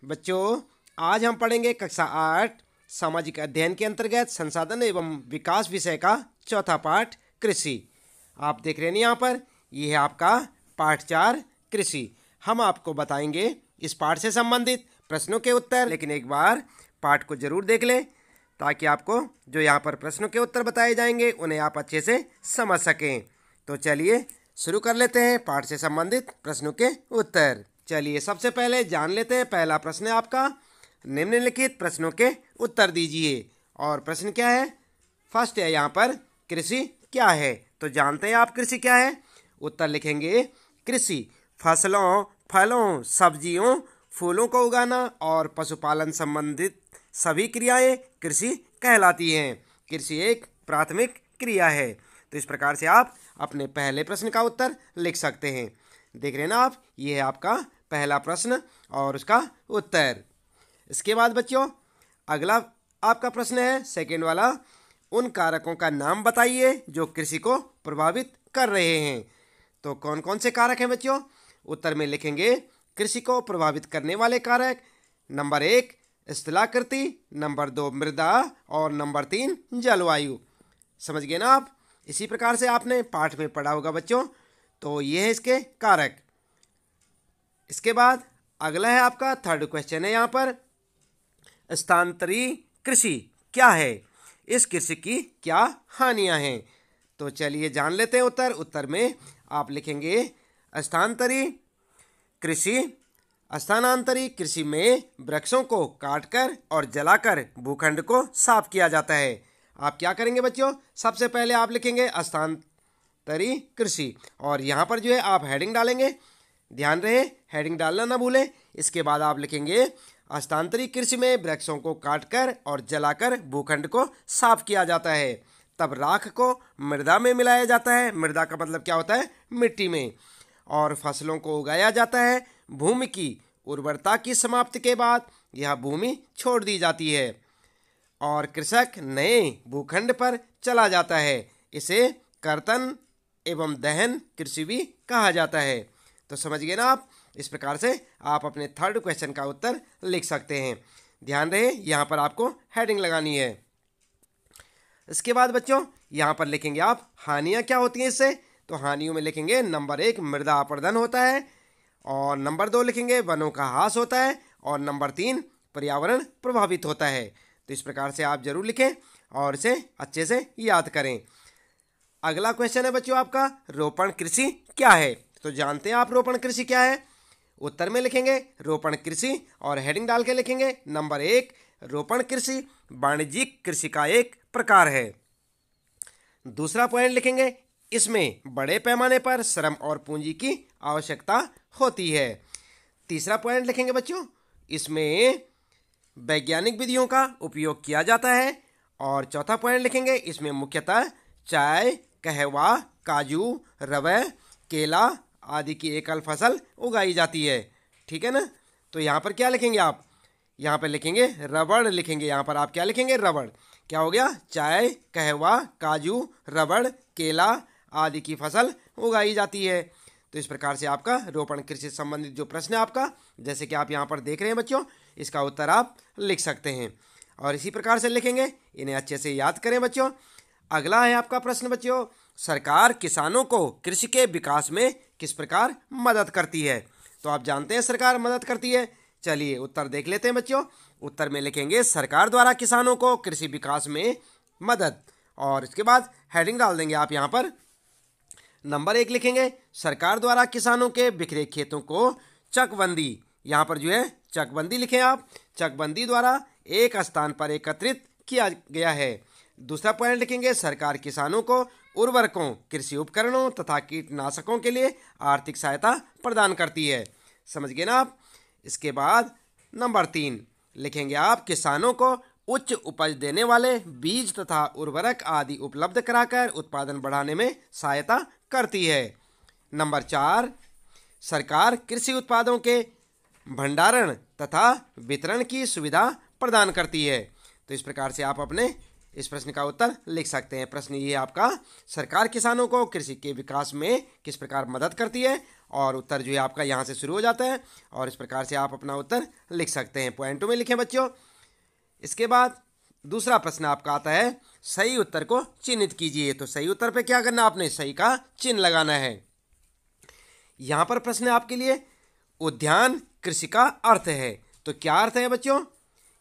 बच्चों, आज हम पढ़ेंगे कक्षा 8 सामाजिक अध्ययन के अंतर्गत संसाधन एवं विकास विषय का चौथा पाठ कृषि। आप देख रहे हैं यहाँ पर, यह है आपका पाठ 4 कृषि। हम आपको बताएंगे इस पाठ से संबंधित प्रश्नों के उत्तर, लेकिन एक बार पाठ को जरूर देख लें ताकि आपको जो यहाँ पर प्रश्नों के उत्तर बताए जाएंगे उन्हें आप अच्छे से समझ सकें। तो चलिए शुरू कर लेते हैं पाठ से संबंधित प्रश्नों के उत्तर। चलिए सबसे पहले जान लेते हैं, पहला प्रश्न है आपका, निम्नलिखित प्रश्नों के उत्तर दीजिए। और प्रश्न क्या है? फर्स्ट है यहाँ पर, कृषि क्या है? तो जानते हैं आप कृषि क्या है। उत्तर लिखेंगे, कृषि फसलों, फलों, सब्जियों, फूलों को उगाना और पशुपालन संबंधित सभी क्रियाएं कृषि कहलाती हैं। कृषि एक प्राथमिक क्रिया है। तो इस प्रकार से आप अपने पहले प्रश्न का उत्तर लिख सकते हैं। देख रहे हैं ना आप, ये है आपका पहला प्रश्न और उसका उत्तर। इसके बाद बच्चों अगला आपका प्रश्न है सेकंड वाला, उन कारकों का नाम बताइए जो कृषि को प्रभावित कर रहे हैं। तो कौन कौन से कारक हैं बच्चों? उत्तर में लिखेंगे, कृषि को प्रभावित करने वाले कारक, नंबर 1 स्थलाकृति, नंबर 2 मृदा और नंबर 3 जलवायु। समझ गए ना आप? इसी प्रकार से आपने पाठ में पढ़ा होगा बच्चों। तो ये है इसके कारक। इसके बाद अगला है आपका थर्ड क्वेश्चन है यहाँ पर, स्थानांतरी कृषि क्या है? इस कृषि की क्या हानियां हैं? तो चलिए जान लेते हैं उत्तर। उत्तर में आप लिखेंगे, स्थानांतरी कृषि, स्थानांतरी कृषि में वृक्षों को काटकर और जलाकर भूखंड को साफ किया जाता है। आप क्या करेंगे बच्चों? सबसे पहले आप लिखेंगे स्थानांतरी कृषि और यहाँ पर जो है आप हेडिंग डालेंगे, ध्यान रहे हेडिंग डालना ना भूलें। इसके बाद आप लिखेंगे, स्थानांतरी कृषि में वृक्षों को काटकर और जलाकर भूखंड को साफ किया जाता है। तब राख को मृदा में मिलाया जाता है, मृदा का मतलब क्या होता है? मिट्टी में। और फसलों को उगाया जाता है। भूमि की उर्वरता की समाप्ति के बाद यह भूमि छोड़ दी जाती है और कृषक नए भूखंड पर चला जाता है। इसे कर्तन एवं दहन कृषि भी कहा जाता है। तो समझ गए ना आप? इस प्रकार से आप अपने थर्ड क्वेश्चन का उत्तर लिख सकते हैं। ध्यान रहे यहाँ पर आपको हेडिंग लगानी है। इसके बाद बच्चों यहाँ पर लिखेंगे आप, हानियाँ क्या होती हैं इससे? तो हानियों में लिखेंगे, नंबर 1 मृदा अपरदन होता है और नंबर 2 लिखेंगे वनों का ह्रास होता है और नंबर 3 पर्यावरण प्रभावित होता है। तो इस प्रकार से आप जरूर लिखें और इसे अच्छे से याद करें। अगला क्वेश्चन है बच्चों आपका, रोपण कृषि क्या है? तो जानते हैं आप रोपण कृषि क्या है। उत्तर में लिखेंगे रोपण कृषि और हेडिंग डाल के लिखेंगे, नंबर 1 रोपण कृषि वाणिज्यिक कृषि का एक प्रकार है। दूसरा पॉइंट लिखेंगे, इसमें बड़े पैमाने पर श्रम और पूंजी की आवश्यकता होती है। तीसरा पॉइंट लिखेंगे बच्चों, इसमें वैज्ञानिक विधियों का उपयोग किया जाता है। और चौथा पॉइंट लिखेंगे, इसमें मुख्यतः चाय, कहवा, काजू, रबर, केला आदि की एकल फसल उगाई जाती है। ठीक है ना? तो यहाँ पर क्या लिखेंगे आप? यहाँ पर लिखेंगे रबड़ लिखेंगे। यहाँ पर आप क्या लिखेंगे? रबड़। क्या हो गया? चाय, कहवा, काजू, रबड़, केला आदि की फसल उगाई जाती है। तो इस प्रकार से आपका रोपण कृषि से संबंधित जो प्रश्न है आपका, जैसे कि आप यहाँ पर देख रहे हैं बच्चों, इसका उत्तर आप लिख सकते हैं और इसी प्रकार से लिखेंगे। इन्हें अच्छे से याद करें बच्चों। अगला है आपका प्रश्न बच्चों, सरकार किसानों को कृषि के विकास में किस प्रकार मदद करती है? तो आप जानते हैं सरकार मदद करती है। चलिए उत्तर देख लेते हैं बच्चों। उत्तर में लिखेंगे, सरकार द्वारा किसानों को कृषि विकास में मदद, और इसके बाद हेडिंग डाल देंगे आप यहाँ पर। नंबर 1 लिखेंगे, सरकार द्वारा किसानों के बिखरे खेतों को चकबंदी, यहाँ पर जो है चकबंदी लिखें आप, चकबंदी द्वारा एक स्थान पर एकत्रित किया गया है। दूसरा पॉइंट लिखेंगे, सरकार किसानों को उर्वरकों, कृषि उपकरणों तथा कीटनाशकों के लिए आर्थिक सहायता प्रदान करती है। समझ गए ना आप? इसके बाद नंबर 3 लिखेंगे आप, किसानों को उच्च उपज देने वाले बीज तथा उर्वरक आदि उपलब्ध कराकर उत्पादन बढ़ाने में सहायता करती है। नंबर 4 सरकार कृषि उत्पादों के भंडारण तथा वितरण की सुविधा प्रदान करती है। तो इस प्रकार से आप अपने इस प्रश्न का उत्तर लिख सकते हैं। प्रश्न ये आपका, सरकार किसानों को कृषि के विकास में किस प्रकार मदद करती है और उत्तर जो है आपका यहाँ से शुरू हो जाता है और इस प्रकार से आप अपना उत्तर लिख सकते हैं। पॉइंटों में लिखें बच्चों। इसके बाद दूसरा प्रश्न आपका आता है, सही उत्तर को चिन्हित कीजिए। तो सही उत्तर पे क्या करना, आपने सही का चिन्ह लगाना है। यहाँ पर प्रश्न है आपके लिए, उद्यान कृषि का अर्थ है। तो क्या अर्थ है बच्चों,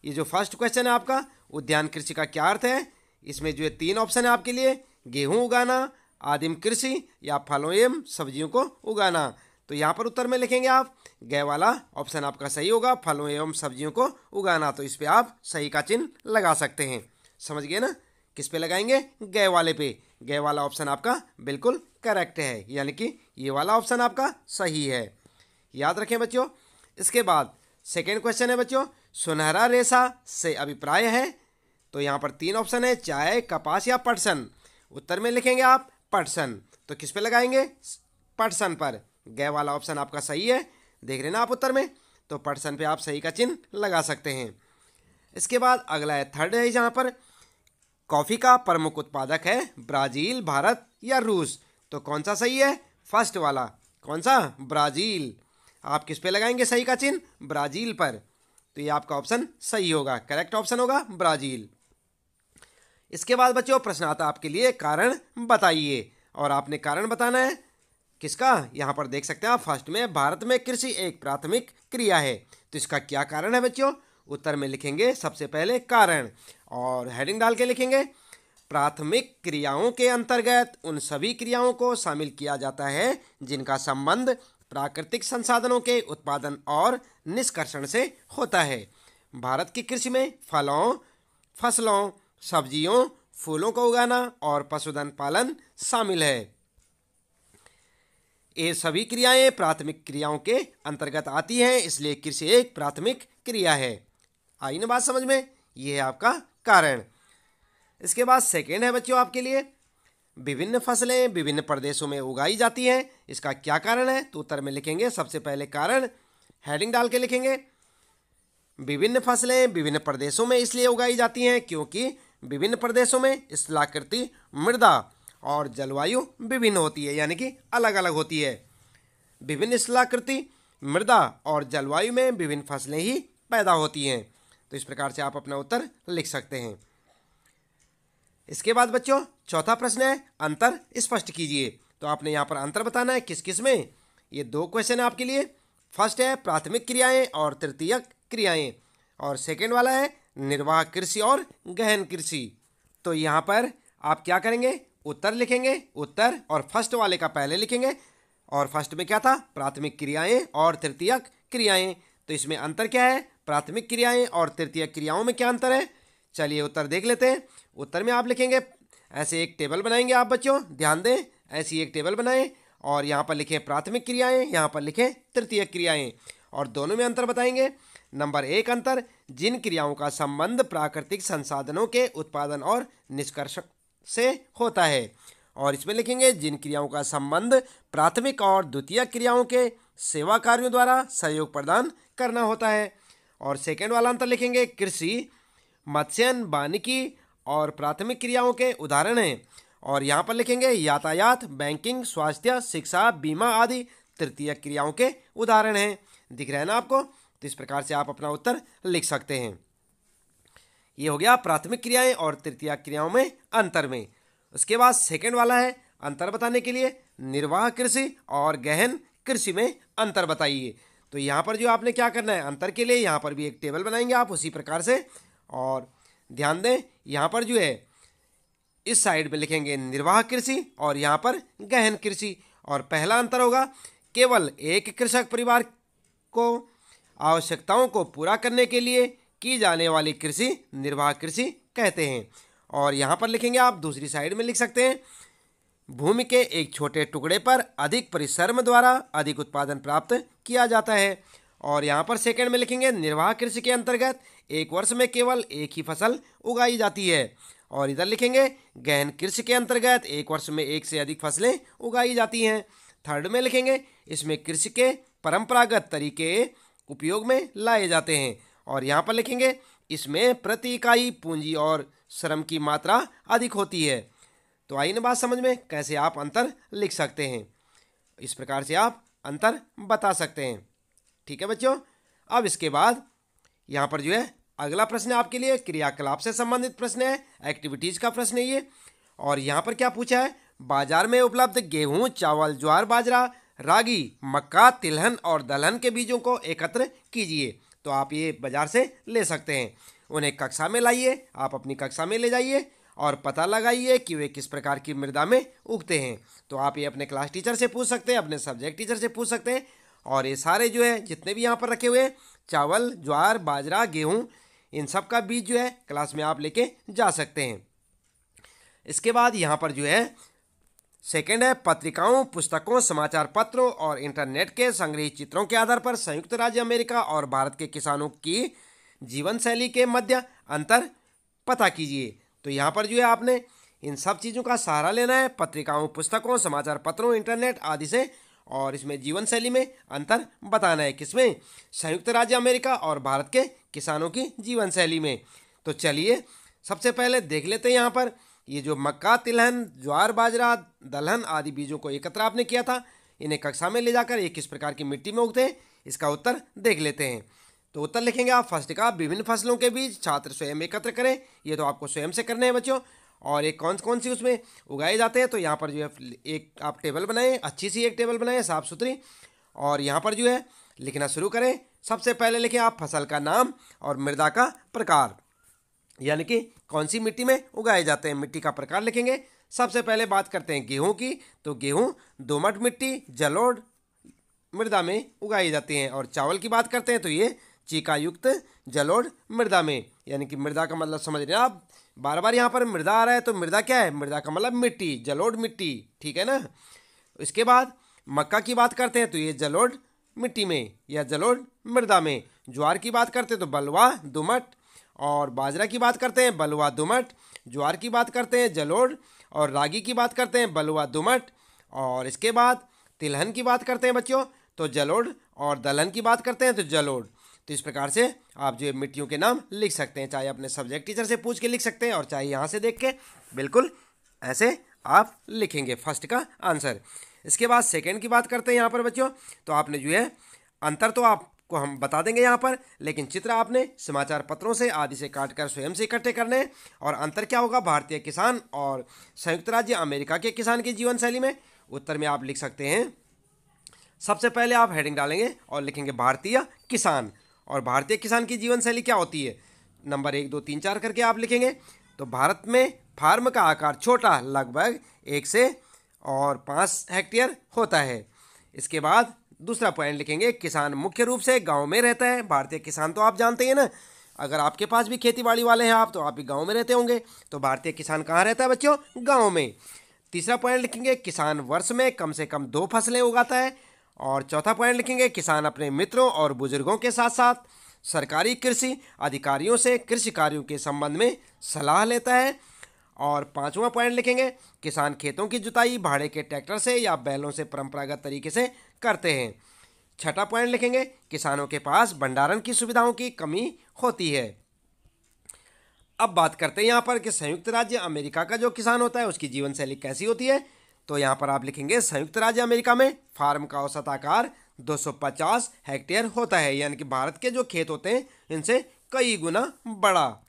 ये जो फर्स्ट क्वेश्चन है आपका, उद्यान कृषि का क्या अर्थ है। इसमें जो है 3 ऑप्शन है आपके लिए, गेहूं उगाना, आदिम कृषि या फलों एवं सब्जियों को उगाना। तो यहाँ पर उत्तर में लिखेंगे आप ग वाला ऑप्शन आपका सही होगा, फलों एवं सब्जियों को उगाना। तो इस पे आप सही का चिन्ह लगा सकते हैं। समझ गए ना, किस पे लगाएंगे, ग वाले पे। ग वाला ऑप्शन आपका बिल्कुल करेक्ट है, यानी कि ये वाला ऑप्शन आपका सही है, याद रखें बच्चों। इसके बाद सेकेंड क्वेश्चन है बच्चों, सुनहरा रेशा से अभिप्राय है। तो यहाँ पर 3 ऑप्शन है, चाय, कपास या पटसन। उत्तर में लिखेंगे आप पटसन। तो किस पे लगाएंगे, पटसन पर। ग वाला ऑप्शन आपका सही है, देख रहे ना आप उत्तर में। तो पटसन पे आप सही का चिन्ह लगा सकते हैं। इसके बाद अगला है थर्ड है, यहाँ पर कॉफ़ी का प्रमुख उत्पादक है ब्राज़ील, भारत या रूस। तो कौन सा सही है, फर्स्ट वाला। कौन सा, ब्राज़ील। आप किस पे लगाएंगे सही का चिन्ह, ब्राज़ील पर। तो ये आपका ऑप्शन सही होगा, करेक्ट ऑप्शन होगा ब्राज़ील। इसके बाद बच्चों प्रश्न आता है आपके लिए, कारण बताइए। और आपने कारण बताना है किसका, यहाँ पर देख सकते हैं आप फर्स्ट में, भारत में कृषि एक प्राथमिक क्रिया है। तो इसका क्या कारण है बच्चों, उत्तर में लिखेंगे सबसे पहले कारण और हेडिंग डाल के लिखेंगे, प्राथमिक क्रियाओं के अंतर्गत उन सभी क्रियाओं को शामिल किया जाता है जिनका संबंध प्राकृतिक संसाधनों के उत्पादन और निष्कर्षण से होता है। भारत की कृषि में फलों, फसलों, सब्जियों, फूलों को उगाना और पशुधन पालन शामिल है। ये सभी क्रियाएं प्राथमिक क्रियाओं के अंतर्गत आती हैं, इसलिए कृषि एक प्राथमिक क्रिया है। आई ना बात समझ में, ये है आपका कारण। इसके बाद सेकेंड है बच्चों आपके लिए, विभिन्न फसलें विभिन्न प्रदेशों में उगाई जाती हैं, इसका क्या कारण है। तो उत्तर में लिखेंगे सबसे पहले कारण, हेडिंग डाल के लिखेंगे, विभिन्न फसलें विभिन्न प्रदेशों में इसलिए उगाई जाती हैं क्योंकि विभिन्न प्रदेशों में स्थलाकृति, मृदा और जलवायु विभिन्न होती है, यानी कि अलग अलग होती है। विभिन्न स्थलाकृति, मृदा और जलवायु में विभिन्न फसलें ही पैदा होती हैं। तो इस प्रकार से आप अपना उत्तर लिख सकते हैं। इसके बाद बच्चों चौथा प्रश्न है, अंतर स्पष्ट कीजिए। तो आपने यहाँ पर अंतर बताना है किस किस में। ये 2 क्वेश्चन है आपके लिए। फर्स्ट है प्राथमिक क्रियाएं और तृतीयक क्रियाएं, और सेकेंड वाला है निर्वाह कृषि और गहन कृषि। तो यहाँ पर आप क्या करेंगे, उत्तर लिखेंगे, उत्तर और फर्स्ट वाले का पहले लिखेंगे। और फर्स्ट में क्या था, प्राथमिक क्रियाएं और तृतीयक क्रियाएं। तो इसमें अंतर क्या है, प्राथमिक क्रियाएं और तृतीयक क्रियाओं में क्या अंतर है। चलिए उत्तर देख लेते हैं। उत्तर में आप लिखेंगे, ऐसे एक टेबल बनाएंगे आप बच्चों, ध्यान दें, ऐसी एक टेबल बनाएं और यहाँ पर लिखें प्राथमिक क्रियाएं, यहाँ पर लिखें तृतीयक क्रियाएं, और दोनों में अंतर बताएंगे। नंबर 1 अंतर, जिन क्रियाओं का संबंध प्राकृतिक संसाधनों के उत्पादन और निष्कर्षण से होता है। और इसमें लिखेंगे जिन क्रियाओं का संबंध प्राथमिक और द्वितीयक क्रियाओं के सेवा कार्यों द्वारा सहयोग प्रदान करना होता है। और सेकेंड वाला अंतर लिखेंगे, कृषि, मत्स्यन, वानिकी और प्राथमिक क्रियाओं के उदाहरण हैं। और यहाँ पर लिखेंगे यातायात, बैंकिंग, स्वास्थ्य, शिक्षा, बीमा आदि तृतीयक क्रियाओं के उदाहरण हैं। दिख रहा है ना आपको। तो इस प्रकार से आप अपना उत्तर लिख सकते हैं। ये हो गया प्राथमिक क्रियाएं और तृतीयक क्रियाओं में अंतर में। उसके बाद सेकेंड वाला है, अंतर बताने के लिए निर्वाह कृषि और गहन कृषि में अंतर बताइए। तो यहाँ पर जो आपने क्या करना है, अंतर के लिए यहाँ पर भी एक टेबल बनाएंगे आप उसी प्रकार से। और ध्यान दें, यहाँ पर जो है इस साइड में लिखेंगे निर्वाह कृषि और यहाँ पर गहन कृषि। और पहला अंतर होगा, केवल एक कृषक परिवार को आवश्यकताओं को पूरा करने के लिए की जाने वाली कृषि निर्वाह कृषि कहते हैं। और यहाँ पर लिखेंगे आप दूसरी साइड में लिख सकते हैं, भूमि के एक छोटे टुकड़े पर अधिक परिश्रम द्वारा अधिक उत्पादन प्राप्त किया जाता है। और यहाँ पर सेकंड में लिखेंगे निर्वाह कृषि के अंतर्गत एक वर्ष में केवल एक ही फसल उगाई जाती है। और इधर लिखेंगे गहन कृषि के अंतर्गत एक वर्ष में एक से अधिक फसलें उगाई जाती हैं। थर्ड में लिखेंगे इसमें कृषि के परंपरागत तरीके उपयोग में लाए जाते हैं। और यहाँ पर लिखेंगे इसमें प्रति इकाई पूंजी और श्रम की मात्रा अधिक होती है। तो आइए ना बात समझ में, कैसे आप अंतर लिख सकते हैं। इस प्रकार से आप अंतर बता सकते हैं। ठीक है बच्चों। अब इसके बाद यहाँ पर जो है अगला प्रश्न आपके लिए क्रियाकलाप से संबंधित प्रश्न है, एक्टिविटीज का प्रश्न है ये। और यहाँ पर क्या पूछा है, बाजार में उपलब्ध गेहूं, चावल, ज्वार, बाजरा, रागी, मक्का, तिलहन और दलहन के बीजों को एकत्र कीजिए। तो आप ये बाजार से ले सकते हैं, उन्हें कक्षा में लाइए, आप अपनी कक्षा में ले जाइए और पता लगाइए कि वे किस प्रकार की मृदा में उगते हैं। तो आप ये अपने क्लास टीचर से पूछ सकते हैं, अपने सब्जेक्ट टीचर से पूछ सकते हैं। और ये सारे जो है जितने भी यहाँ पर रखे हुए हैं, चावल, ज्वार, बाजरा, गेहूं, इन सब का बीज जो है क्लास में आप लेके जा सकते हैं। इसके बाद यहाँ पर जो है सेकंड है, पत्रिकाओं, पुस्तकों, समाचार पत्रों और इंटरनेट के संग्रहित चित्रों के आधार पर संयुक्त राज्य अमेरिका और भारत के किसानों की जीवन शैली के मध्य अंतर पता कीजिए। तो यहाँ पर जो है आपने इन सब चीज़ों का सहारा लेना है, पत्रिकाओं, पुस्तकों, समाचार पत्रों, इंटरनेट आदि से, और इसमें जीवन शैली में अंतर बताना है। किसमें? संयुक्त राज्य अमेरिका और भारत के किसानों की जीवन शैली में। तो चलिए सबसे पहले देख लेते हैं यहाँ पर ये जो मक्का, तिलहन, ज्वार, बाजरा, दलहन आदि बीजों को एकत्र आपने किया था, इन्हें कक्षा में ले जाकर ये किस प्रकार की मिट्टी में उगते हैं, इसका उत्तर देख लेते हैं। तो उत्तर लिखेंगे आप फर्स्ट का, विभिन्न फसलों के बीज छात्र स्वयं एकत्र करें। ये तो आपको स्वयं से करने हैं बच्चों। और एक कौन सी उसमें उगाए जाते हैं, तो यहाँ पर जो है एक आप टेबल बनाएं, अच्छी सी एक टेबल बनाएं साफ सुथरी, और यहाँ पर जो है लिखना शुरू करें। सबसे पहले लिखें आप फसल का नाम और मृदा का प्रकार, यानी कि कौन सी मिट्टी में उगाए जाते हैं, मिट्टी का प्रकार लिखेंगे। सबसे पहले बात करते हैं गेहूं की, तो गेहूं दोमट मिट्टी, जलोढ़ मृदा में उगाई जाती हैं। और चावल की बात करते हैं तो ये चीका युक्त जलोढ़ मृदा में, यानी कि मृदा का मतलब समझ रहे हैं आप, बार बार यहाँ पर मृदा आ रहा है, तो मृदा क्या है, मृदा का मतलब मिट्टी, जलोढ़ मिट्टी, ठीक है ना। इसके बाद मक्का की बात करते हैं तो ये जलोढ़ मिट्टी में या जलोढ़ मृदा में। ज्वार की बात करते हैं तो बलुआ, दोमट, और बाजरा की बात करते हैं बलुआ, दोमट। ज्वार की बात करते हैं जलोढ़, और रागी की बात करते हैं बलुआ, दोमट। और इसके बाद तिलहन की बात करते हैं बच्चों तो जलोढ़, और दलहन की बात करते हैं तो जलोढ़। तो इस प्रकार से आप जो मिट्टियों के नाम लिख सकते हैं, चाहे अपने सब्जेक्ट टीचर से पूछ के लिख सकते हैं और चाहे यहाँ से देख के, बिल्कुल ऐसे आप लिखेंगे फर्स्ट का आंसर। इसके बाद सेकंड की बात करते हैं यहाँ पर बच्चों, तो आपने जो है अंतर तो आपको हम बता देंगे यहाँ पर, लेकिन चित्र आपने समाचार पत्रों से आदि से काटकर स्वयं से इकट्ठे करने हैं। और अंतर क्या होगा भारतीय किसान और संयुक्त राज्य अमेरिका के किसान की जीवन शैली में, उत्तर में आप लिख सकते हैं। सबसे पहले आप हेडिंग डालेंगे और लिखेंगे भारतीय किसान, और भारतीय किसान की जीवन शैली क्या होती है, नंबर 1, 2, 3, 4 करके आप लिखेंगे। तो भारत में फार्म का आकार छोटा, लगभग 1 से 5 हेक्टेयर होता है। इसके बाद दूसरा पॉइंट लिखेंगे, किसान मुख्य रूप से गांव में रहता है। भारतीय किसान तो आप जानते हैं ना, अगर आपके पास भी खेती बाड़ी वाले हैं आप, तो आप भी गांव में रहते होंगे। तो भारतीय किसान कहाँ रहता है बच्चों, गाँव में। तीसरा पॉइंट लिखेंगे, किसान वर्ष में कम से कम 2 फसलें उगाता है। और चौथा पॉइंट लिखेंगे, किसान अपने मित्रों और बुजुर्गों के साथ साथ सरकारी कृषि अधिकारियों से कृषि कार्यों के संबंध में सलाह लेता है। और पांचवा पॉइंट लिखेंगे, किसान खेतों की जुताई भाड़े के ट्रैक्टर से या बैलों से परंपरागत तरीके से करते हैं। छठा पॉइंट लिखेंगे, किसानों के पास भंडारण की सुविधाओं की कमी होती है। अब बात करते हैं यहाँ पर कि संयुक्त राज्य अमेरिका का जो किसान होता है उसकी जीवन शैली कैसी होती है। तो यहाँ पर आप लिखेंगे, संयुक्त राज्य अमेरिका में फार्म का औसत आकार 250 हेक्टेयर होता है, यानी कि भारत के जो खेत होते हैं इनसे कई गुना बड़ा।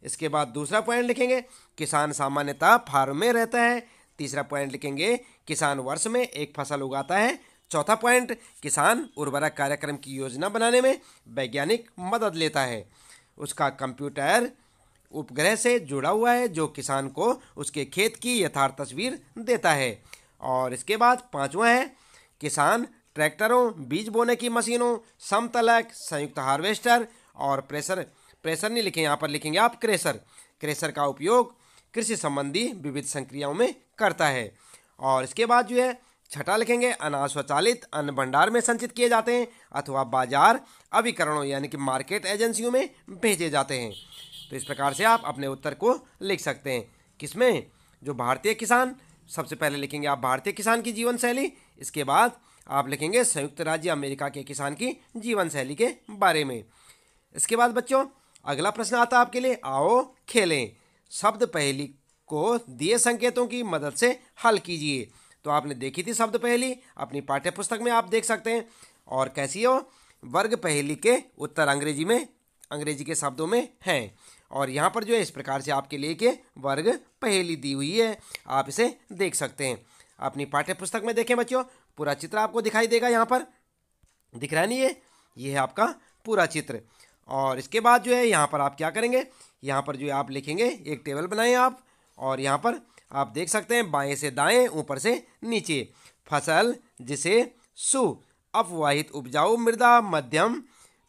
इसके बाद दूसरा पॉइंट लिखेंगे, किसान सामान्यतः फार्म में रहता है। तीसरा पॉइंट लिखेंगे, किसान वर्ष में 1 फसल उगाता है। चौथा पॉइंट, किसान उर्वरक कार्यक्रम की योजना बनाने में वैज्ञानिक मदद लेता है। उसका कंप्यूटर उपग्रह से जुड़ा हुआ है जो किसान को उसके खेत की यथार्थ तस्वीर देता है। और इसके बाद पांचवा है, किसान ट्रैक्टरों, बीज बोने की मशीनों, समतलक, संयुक्त हार्वेस्टर और प्रेशर नहीं लिखें, यहाँ पर लिखेंगे आप क्रेशर का उपयोग कृषि संबंधी विविध संक्रियाओं में करता है। और इसके बाद जो है छठा लिखेंगे, अनाज स्वचालित अन्न भंडार में संचित किए जाते हैं अथवा बाजार अभिकरणों यानी कि मार्केट एजेंसियों में भेजे जाते हैं। तो इस प्रकार से आप अपने उत्तर को लिख सकते हैं। किसमें, जो भारतीय किसान, सबसे पहले लिखेंगे आप भारतीय किसान की जीवन शैली, इसके बाद आप लिखेंगे संयुक्त राज्य अमेरिका के किसान की जीवन शैली के बारे में। इसके बाद बच्चों अगला प्रश्न आता है आपके लिए, आओ खेलें। शब्द पहेली को दिए संकेतों की मदद से हल कीजिए। तो आपने देखी थी शब्द पहेली, अपनी पाठ्य पुस्तक में आप देख सकते हैं। और कैसी हो? वर्ग पहेली के उत्तर अंग्रेजी के शब्दों में हैं। और यहाँ पर जो है इस प्रकार से आपके लिए के वर्ग पहेली दी हुई है, आप इसे देख सकते हैं। अपनी पाठ्य पुस्तक में देखें बच्चों, पूरा चित्र आपको दिखाई देगा। यहाँ पर दिख रहा है नहीं? ये है आपका पूरा चित्र। और इसके बाद जो है यहाँ पर आप क्या करेंगे, यहाँ पर जो है आप लिखेंगे, एक टेबल बनाएं आप, और यहाँ पर आप देख सकते हैं बाएं से दाएं, ऊपर से नीचे। फसल जिसे अपवाहित उपजाऊ मृदा, मध्यम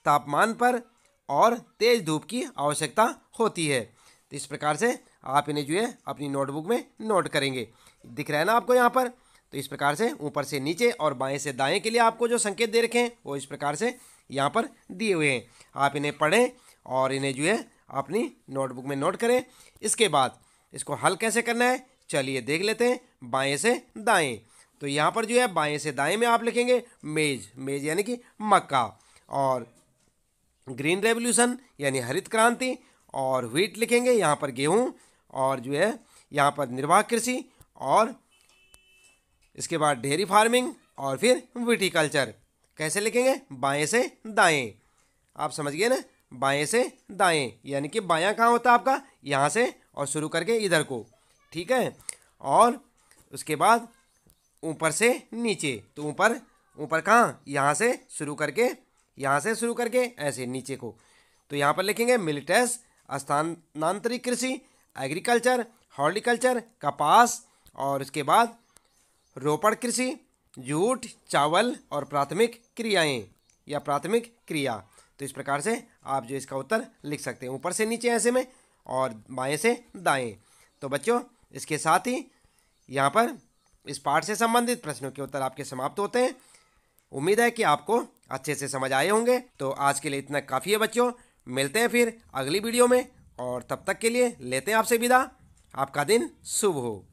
तापमान पर और तेज धूप की आवश्यकता होती है। तो इस प्रकार से आप इन्हें जो है अपनी नोटबुक में नोट करेंगे। दिख रहा है ना आपको यहाँ पर? तो इस प्रकार से ऊपर से नीचे और बाएं से दाएं के लिए आपको जो संकेत दे रखे हैं वो इस प्रकार से यहाँ पर दिए हुए हैं। आप इन्हें पढ़ें और इन्हें जो है अपनी नोटबुक में नोट करें। इसके बाद इसको हल कैसे करना है, चलिए देख लेते हैं। बाएं से दाएं, तो यहाँ पर जो है बाएं से दाएं में आप लिखेंगे मेज यानी कि मक्का, और ग्रीन रेवोल्यूशन यानी हरित क्रांति, और व्हीट लिखेंगे यहाँ पर गेहूँ, और जो है यहाँ पर निर्वाह कृषि, और इसके बाद डेयरी फार्मिंग, और फिर विटीकल्चर। कैसे लिखेंगे? बाएं से दाएं। आप समझ गए ना? बाएं से दाएं यानी कि बायां कहाँ होता है आपका? यहाँ से और शुरू करके इधर को, ठीक है। और उसके बाद ऊपर से नीचे, तो ऊपर कहाँ? यहाँ से शुरू करके ऐसे नीचे को। तो यहाँ पर लिखेंगे मिलिटेस, स्थानांतरित कृषि, एग्रीकल्चर, हॉर्टिकल्चर, कपास, और इसके बाद रोपड़ कृषि, जूट, चावल, और प्राथमिक क्रियाएं या प्राथमिक क्रिया। तो इस प्रकार से आप जो इसका उत्तर लिख सकते हैं, ऊपर से नीचे ऐसे में और बाएं से दाएं। तो बच्चों इसके साथ ही यहाँ पर इस पाठ से संबंधित प्रश्नों के उत्तर आपके समाप्त होते हैं। उम्मीद है कि आपको अच्छे से समझ आए होंगे। तो आज के लिए इतना काफ़ी है बच्चों, मिलते हैं फिर अगली वीडियो में, और तब तक के लिए लेते हैं आपसे विदा। आपका दिन शुभ हो।